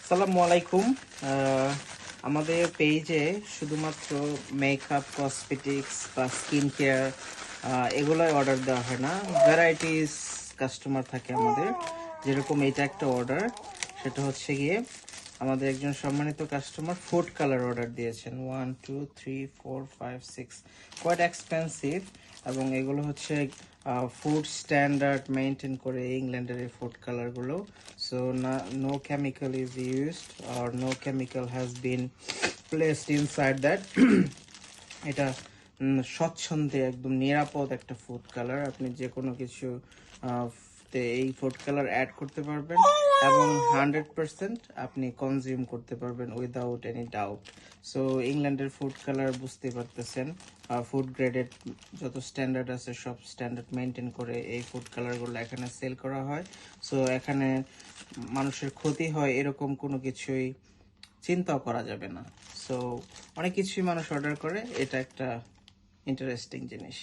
আসসালামু আলাইকুম। আমাদের পেজে শুধুমাত্র মেকআপ, কসমেটিক্স বা স্কিন কেয়ার এগুলোই অর্ডার দেওয়া হয় না। ভ্যারাইটিস কাস্টমার থাকে আমাদের। যেরকম এটা একটা অর্ডার, সেটা হচ্ছে গিয়ে আমাদের একজন সম্মানিত কাস্টমার ফুড কালার অর্ডার দিয়েছেন। 1 2 3 4 5 6, কোয়াইট এক্সপেন্সিভ। এবং এগুলো হচ্ছে ফুড স্ট্যান্ডার্ড মেনটেন করে ইংল্যান্ডের এই ফুড কালারগুলো। So no chemical is used or no chemical has been placed inside that. এটা স্বচ্ছন্দে একদম নিরাপদ একটা ফুড কালার। আপনি যে কোনো কিছু তে এই ফুড কালার অ্যাড করতে পারবেন এবং 100% আপনি কনজিউম করতে পারবেন উইদাউট এনি ডাউট। সো ইংল্যান্ডের ফুড কালার বুঝতে পারতেছেন, ফুড গ্রেডেড যত স্ট্যান্ডার্ড আছে সব স্ট্যান্ডার্ড মেনটেন করে এই ফুড কালারগুলো এখানে সেল করা হয়। সো এখানে মানুষের ক্ষতি হয় এরকম কোনো কিছুই চিন্তাও করা যাবে না। সো অনেক কিছুই মানুষ অর্ডার করে, এটা একটা ইন্টারেস্টিং জিনিস।